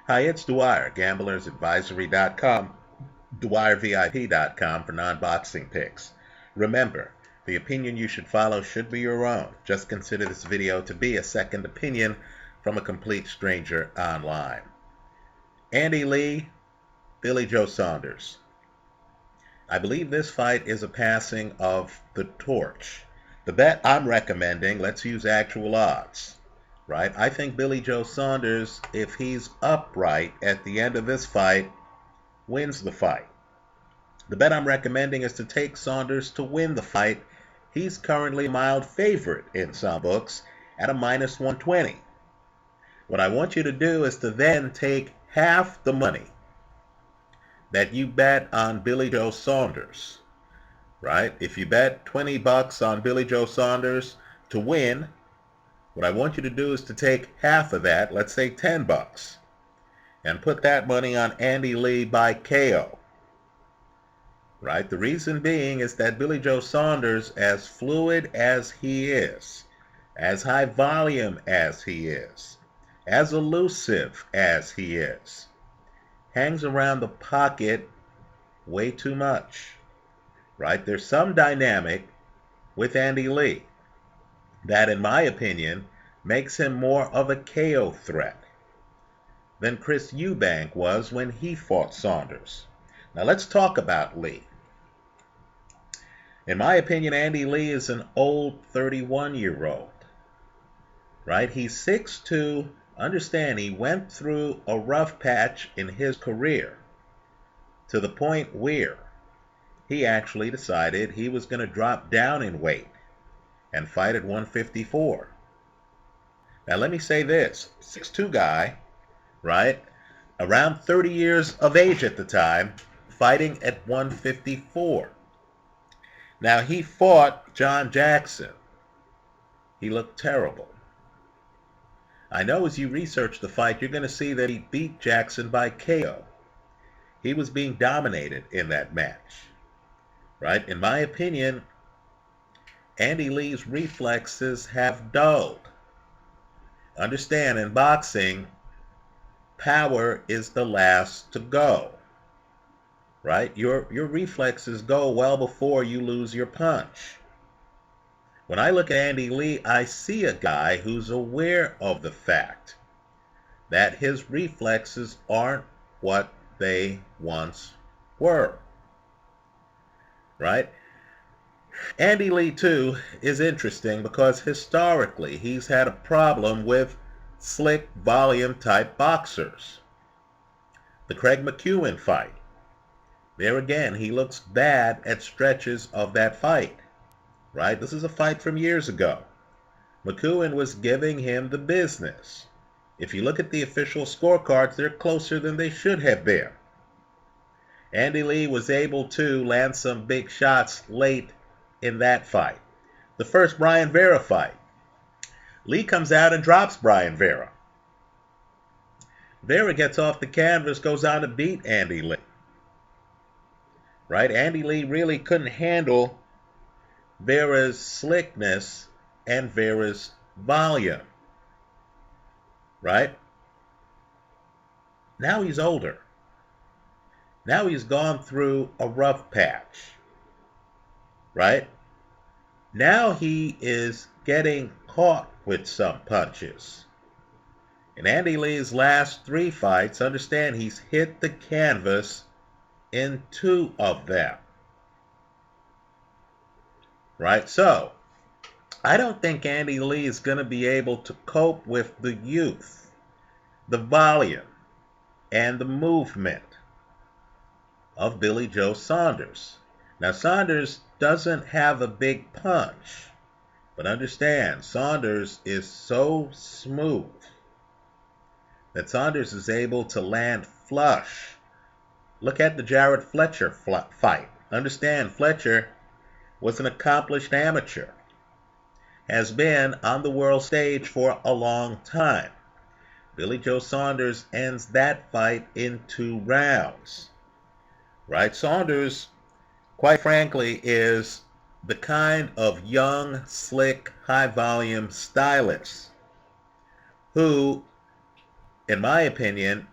Hi, it's Dwyer, gamblersadvisory.com, dwyervip.com for non-boxing picks. Remember, the opinion you should follow should be your own. Just consider this video to be a second opinion from a complete stranger online. Andy Lee, Billy Joe Saunders. I believe this fight is a passing of the torch. The bet I'm recommending, let's use actual odds. Right? I think Billy Joe Saunders, if he's upright at the end of this fight, wins the fight. The bet I'm recommending is to take Saunders to win the fight. He's currently a mild favorite in some books at a minus 120. What I want you to do is to then take half the money that you bet on Billy Joe Saunders. Right? If you bet 20 bucks on Billy Joe Saunders to win, what I want you to do is to take half of that, let's say 10 bucks, and put that money on Andy Lee by KO. Right? The reason being is that Billy Joe Saunders, as fluid as he is, as high volume as he is, as elusive as he is, hangs around the pocket way too much. Right? There's some dynamic with Andy Lee that, in my opinion, makes him more of a KO threat than Chris Eubank was when he fought Saunders. Now let's talk about Lee. In my opinion, Andy Lee is an old 31-year-old. Right? He's 6'2". Understand, he went through a rough patch in his career to the point where he actually decided he was going to drop down in weight and fight at 154. Now let me say this, 6'2" guy, right, around 30 years of age at the time, fighting at 154. Now he fought John Jackson. He looked terrible. I know as you research the fight, you're going to see that he beat Jackson by KO. He was being dominated in that match. Right? In my opinion, Andy Lee's reflexes have dulled. Understand, in boxing, power is the last to go. Right? Your reflexes go well before you lose your punch. When I look at Andy Lee, I see a guy who's aware of the fact that his reflexes aren't what they once were. Right? Andy Lee, too, is interesting because historically he's had a problem with slick volume type boxers. The Craig McEwen fight. There again, he looks bad at stretches of that fight. Right? This is a fight from years ago. McEwen was giving him the business. If you look at the official scorecards, they're closer than they should have been. Andy Lee was able to land some big shots late in that fight. The first Brian Vera fight. Lee comes out and drops Brian Vera. Vera gets off the canvas, goes on to beat Andy Lee. Right? Andy Lee really couldn't handle Vera's slickness and Vera's volume. Right? Now he's older. Now he's gone through a rough patch. Right? Now he is getting caught with some punches. In Andy Lee's last 3 fights, understand he's hit the canvas in 2 of them. Right? So, I don't think Andy Lee is going to be able to cope with the youth, the volume, and the movement of Billy Joe Saunders. Now, Saunders doesn't have a big punch, but understand, Saunders is so smooth that Saunders is able to land flush. Look at the Jared Fletcher fight. Understand, Fletcher was an accomplished amateur, has been on the world stage for a long time. Billy Joe Saunders ends that fight in 2 rounds. Right? Saunders, quite frankly, is the kind of young, slick, high-volume stylist who, in my opinion,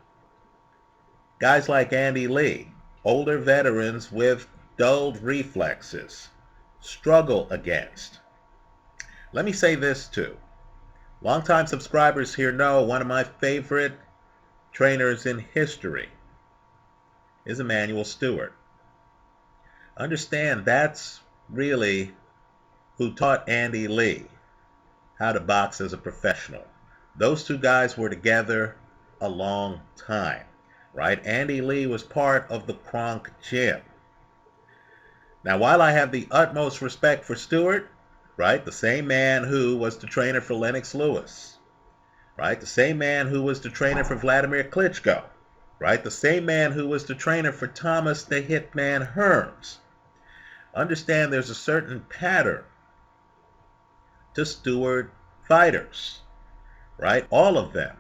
guys like Andy Lee, older veterans with dulled reflexes, struggle against. Let me say this too. Longtime subscribers here know one of my favorite trainers in history is Emanuel Stewart. Understand that's really who taught Andy Lee how to box as a professional. Those two guys were together a long time, right? Andy Lee was part of the Kronk Gym. Now, while I have the utmost respect for Stewart, right, the same man who was the trainer for Lennox Lewis, right, the same man who was the trainer for Vladimir Klitschko, right, the same man who was the trainer for Thomas the Hitman Hearns, understand there's a certain pattern to Stewart fighters, right? All of them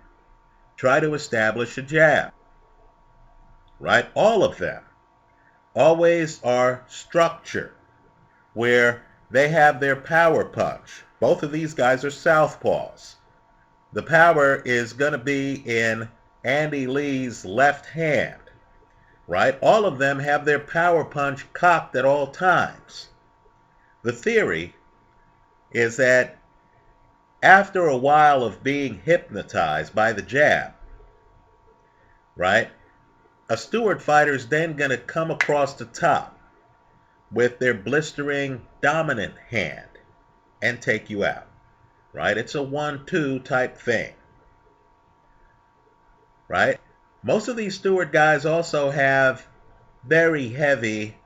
try to establish a jab, right? All of them always are structured where they have their power punch. Both of these guys are southpaws. The power is going to be in Andy Lee's left hand, right? All of them have their power punch cocked at all times. The theory is that after a while of being hypnotized by the jab, right, a Stewart fighter is then going to come across the top with their blistering dominant hand and take you out, right? It's a 1-2 type thing, right? Most of these Stewart guys also have very heavy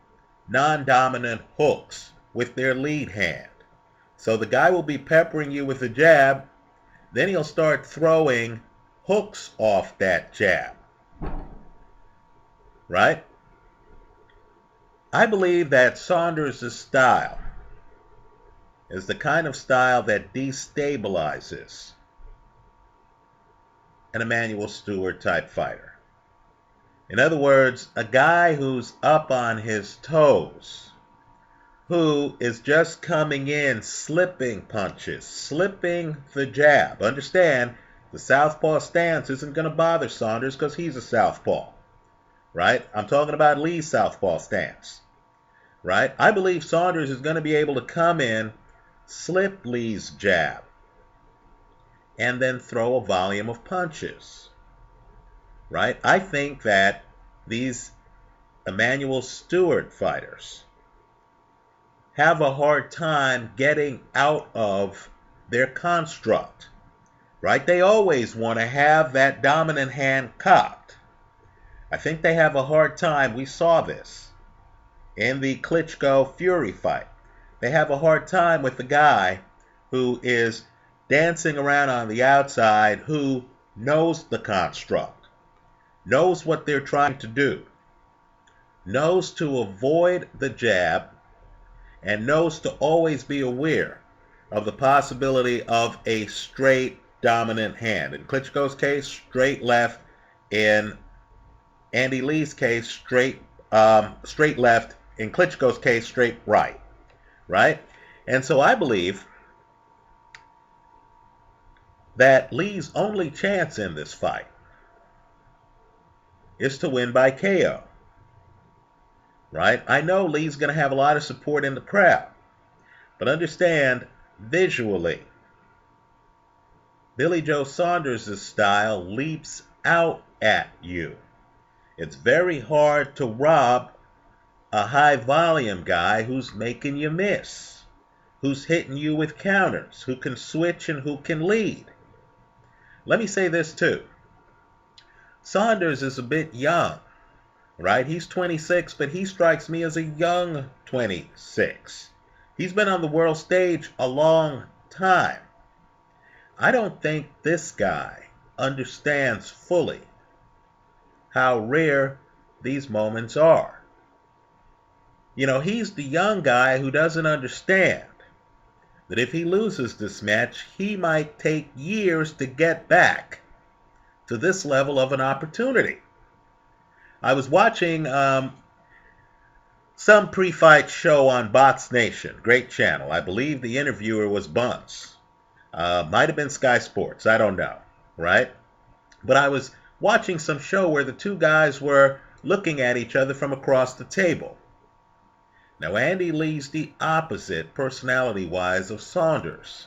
non-dominant hooks with their lead hand. So the guy will be peppering you with a jab, then he'll start throwing hooks off that jab, right? I believe that Saunders' style is the kind of style that destabilizes an Emanuel Stewart type fighter. In other words, a guy who's up on his toes, who is just coming in, slipping punches, slipping the jab. Understand, the southpaw stance isn't going to bother Saunders because he's a southpaw, right? I'm talking about Lee's southpaw stance, right? I believe Saunders is going to be able to come in, slip Lee's jab, and then throw a volume of punches, right? I think that these Emanuel Stewart fighters have a hard time getting out of their construct, right? They always want to have that dominant hand cocked. I think they have a hard time. We saw this in the Klitschko-Fury fight. They have a hard time with the guy who is dancing around on the outside, who knows the construct, knows what they're trying to do, knows to avoid the jab, and knows to always be aware of the possibility of a straight dominant hand. In Klitschko's case, straight left. In Andy Lee's case, straight left. In Klitschko's case, straight right. Right? And so I believe that Lee's only chance in this fight is to win by KO. Right? I know Lee's going to have a lot of support in the crowd, but understand, visually, Billy Joe Saunders' style leaps out at you. It's very hard to rob a high volume guy who's making you miss, who's hitting you with counters, who can switch and who can lead. Let me say this too. Saunders is a bit young, right? He's 26, but he strikes me as a young 26. He's been on the world stage a long time. I don't think this guy understands fully how rare these moments are. You know, he's the young guy who doesn't understand that if he loses this match, he might take years to get back to this level of an opportunity. I was watching some pre-fight show on Box Nation, great channel. I believe the interviewer was Bunce. Might have been Sky Sports, I don't know, right? But I was watching some show where the two guys were looking at each other from across the table. Now, Andy Lee's the opposite, personality-wise, of Saunders.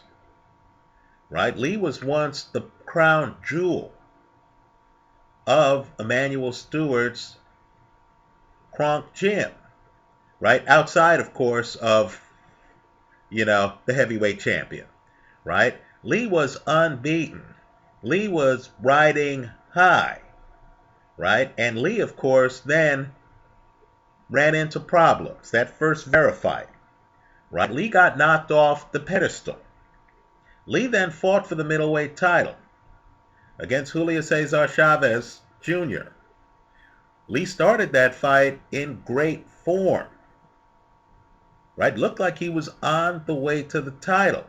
Right? Lee was once the crown jewel of Emanuel Stewart's Kronk Gym. Right? Outside, of course, of, the heavyweight champion. Right? Lee was unbeaten. Lee was riding high. Right? And Lee, of course, then ran into problems. That first fight. Right? Lee got knocked off the pedestal. Lee then fought for the middleweight title against Julio Cesar Chavez Jr. Lee started that fight in great form. Right? Looked like he was on the way to the title.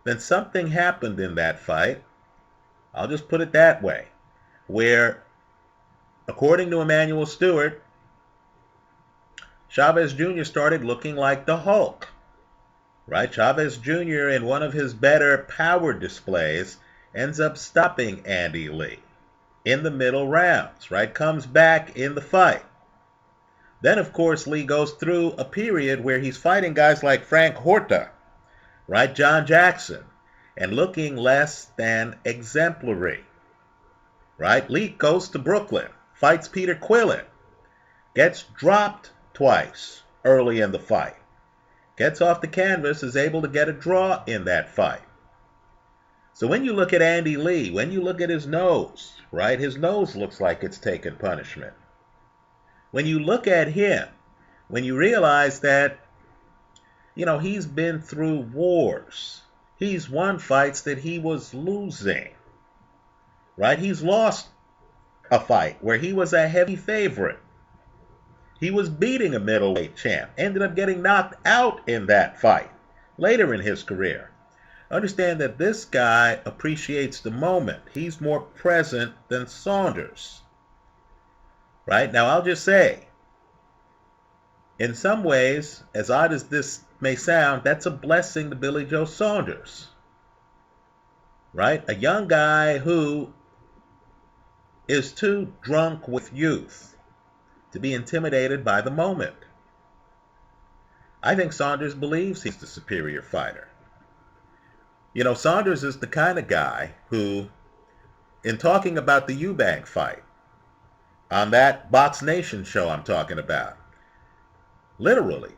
Then something happened in that fight, I'll just put it that way, where, according to Emanuel Stewart, Chavez Jr. started looking like the Hulk. Right? Chavez Jr., in one of his better power displays, ends up stopping Andy Lee in the middle rounds. Right? Comes back in the fight. Then, of course, Lee goes through a period where he's fighting guys like Frank Horta, right? John Jackson, and looking less than exemplary. Right? Lee goes to Brooklyn, fights Peter Quillin, gets dropped twice early in the fight, gets off the canvas, is able to get a draw in that fight. So when you look at Andy Lee, when you look at his nose, right? His nose looks like it's taken punishment. When you look at him, when you realize that, he's been through wars. He's won fights that he was losing. Right? He's lost a fight where he was a heavy favorite. He was beating a middleweight champ. Ended up getting knocked out in that fight later in his career. Understand that this guy appreciates the moment. He's more present than Saunders. Right? Now, I'll just say, in some ways, as odd as this may sound, that's a blessing to Billy Joe Saunders. Right? A young guy who is too drunk with youth to be intimidated by the moment. I think Saunders believes he's the superior fighter. Saunders is the kind of guy who, in talking about the Eubank fight, on that Box Nation show I'm talking about, literally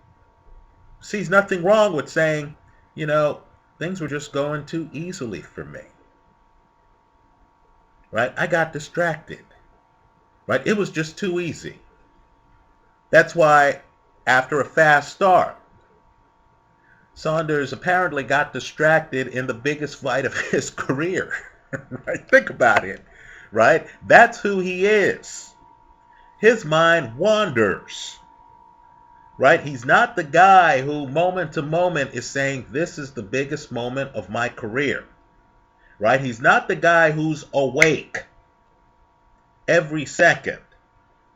sees nothing wrong with saying, things were just going too easily for me. Right? I got distracted. Right? It was just too easy. That's why, after a fast start, Saunders apparently got distracted in the biggest fight of his career. Right? Think about it. Right? That's who he is. His mind wanders. Right? He's not the guy who moment to moment is saying, this is the biggest moment of my career. Right? He's not the guy who's awake every second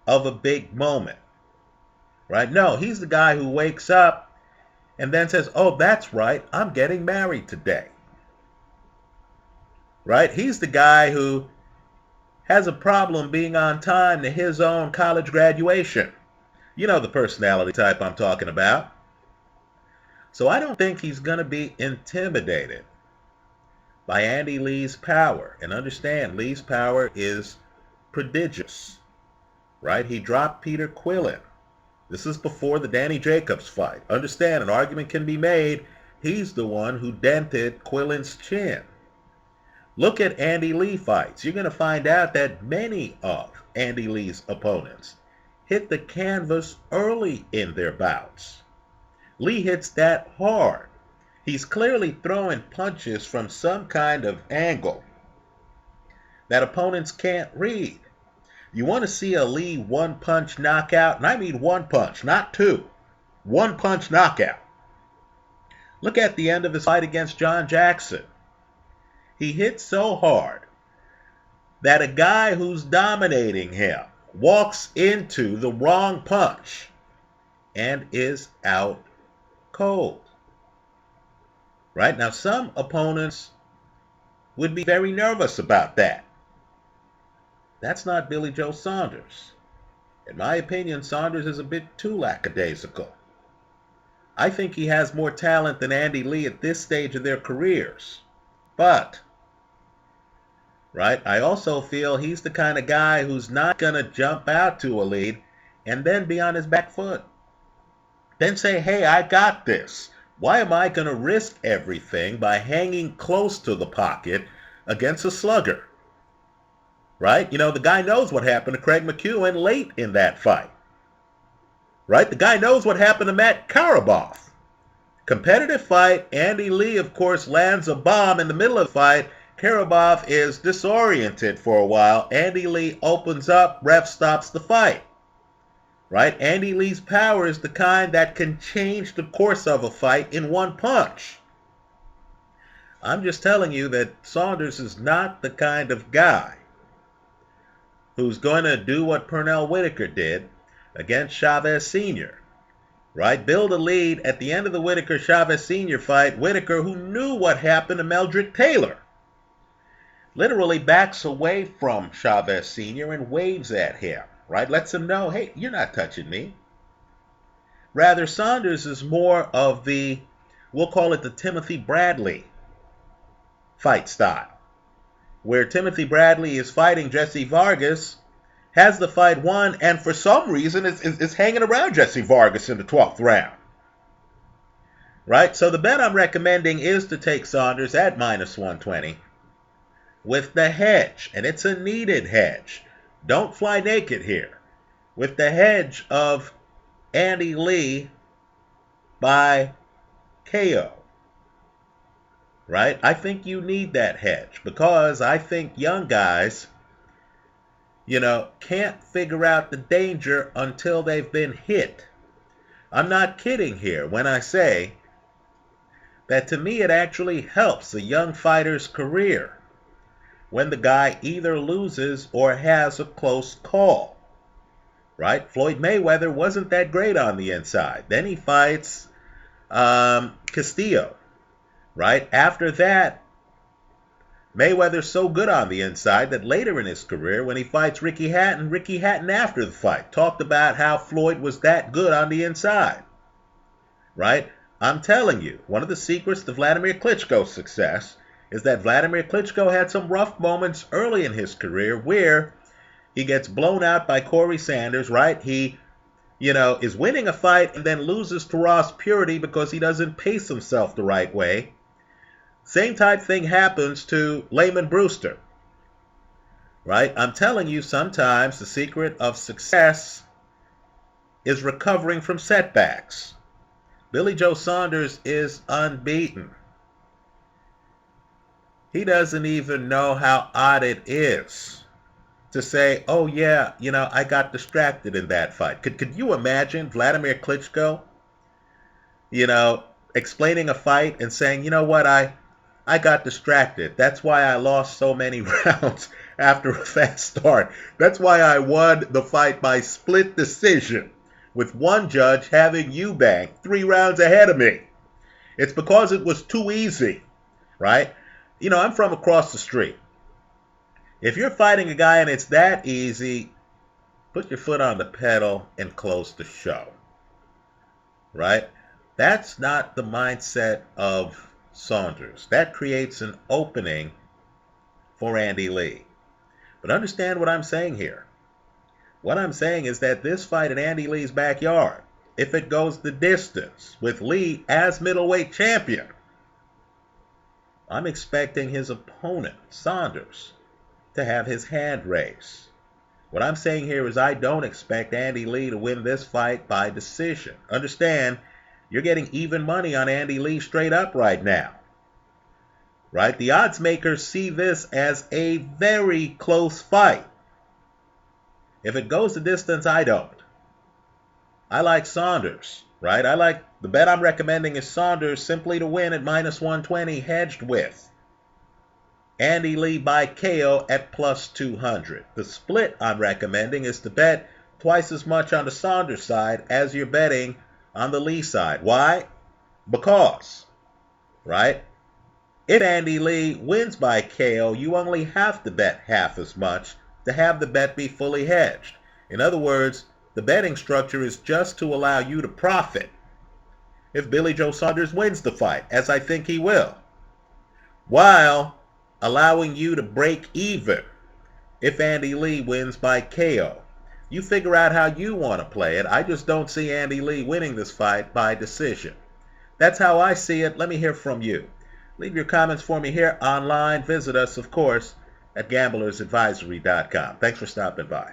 of a big moment. Right? No, he's the guy who wakes up and then says, oh, that's right, I'm getting married today. Right? He's the guy who has a problem being on time to his own college graduation. You know the personality type I'm talking about. So I don't think he's going to be intimidated by Andy Lee's power. And understand, Lee's power is prodigious. Right? He dropped Peter Quillin. This is before the Danny Jacobs fight. Understand, an argument can be made. He's the one who dented Quillin's chin. Look at Andy Lee fights. You're going to find out that many of Andy Lee's opponents hit the canvas early in their bouts. Lee hits that hard. He's clearly throwing punches from some kind of angle that opponents can't read. You want to see a Lee one-punch knockout? And I mean one punch, not two. One-punch knockout. Look at the end of his fight against John Jackson. He hit so hard that a guy who's dominating him walks into the wrong punch and is out cold. Right? Now, some opponents would be very nervous about that. That's not Billy Joe Saunders. In my opinion, Saunders is a bit too lackadaisical. I think he has more talent than Andy Lee at this stage of their careers. But, right, I also feel he's the kind of guy who's not going to jump out to a lead and then be on his back foot. Then say, hey, I got this. Why am I going to risk everything by hanging close to the pocket against a slugger? Right? You know, the guy knows what happened to Craig McEwen late in that fight. Right? The guy knows what happened to Matt Karabov. Competitive fight. Andy Lee, of course, lands a bomb in the middle of the fight. Karabov is disoriented for a while. Andy Lee opens up. Ref stops the fight. Right? Andy Lee's power is the kind that can change the course of a fight in one punch. I'm just telling you that Saunders is not the kind of guy who's going to do what Pernell Whitaker did against Chavez Sr. Right? Build a lead at the end of the Whitaker-Chavez Sr. fight. Whitaker, who knew what happened to Meldrick Taylor, literally backs away from Chavez Sr. and waves at him. Right? Lets him know, hey, you're not touching me. Rather, Saunders is more of the, we'll call it the Timothy Bradley fight style, where Timothy Bradley is fighting Jesse Vargas, has the fight won, and for some reason is hanging around Jesse Vargas in the 12th round. Right? So the bet I'm recommending is to take Saunders at -120 with the hedge, and it's a needed hedge. Don't fly naked here. With the hedge of Andy Lee by KO. Right? I think you need that hedge because I think young guys, you know, can't figure out the danger until they've been hit. I'm not kidding here when I say that to me it actually helps a young fighter's career when the guy either loses or has a close call. Right? Floyd Mayweather wasn't that great on the inside. Then he fights Castillo. Right? After that, Mayweather's so good on the inside that later in his career, when he fights Ricky Hatton after the fight talked about how Floyd was that good on the inside. Right? I'm telling you, one of the secrets to Vladimir Klitschko's success is that Vladimir Klitschko had some rough moments early in his career where he gets blown out by Corey Sanders, right? He, you know, is winning a fight and then loses to Ross Purity because he doesn't pace himself the right way. Same type thing happens to Layman Brewster, right? I'm telling you, sometimes the secret of success is recovering from setbacks. Billy Joe Saunders is unbeaten. He doesn't even know how odd it is to say, oh yeah, you know, I got distracted in that fight. Could you imagine Vladimir Klitschko, you know, explaining a fight and saying, you know what, I got distracted. That's why I lost so many rounds after a fast start. That's why I won the fight by split decision with one judge having Eubank 3 rounds ahead of me. It's because it was too easy, right? You know, I'm from across the street. If you're fighting a guy and it's that easy, put your foot on the pedal and close the show, right? That's not the mindset of Saunders. That creates an opening for Andy Lee. But understand what I'm saying here. What I'm saying is that this fight in Andy Lee's backyard, if it goes the distance with Lee as middleweight champion, I'm expecting his opponent, Saunders, to have his hand raised. What I'm saying here is I don't expect Andy Lee to win this fight by decision. Understand, you're getting even money on Andy Lee straight up right now. Right? The odds makers see this as a very close fight. If it goes the distance, I don't. I like Saunders, right? The bet I'm recommending is Saunders simply to win at -120 hedged with Andy Lee by KO at +200. The split I'm recommending is to bet twice as much on the Saunders side as you're betting on the Lee side. Why? Because, right? If Andy Lee wins by KO, you only have to bet half as much to have the bet be fully hedged. In other words, the betting structure is just to allow you to profit if Billy Joe Saunders wins the fight, as I think he will, while allowing you to break even if Andy Lee wins by KO. You figure out how you want to play it. I just don't see Andy Lee winning this fight by decision. That's how I see it. Let me hear from you. Leave your comments for me here online. Visit us, of course, at gamblersadvisory.com. Thanks for stopping by.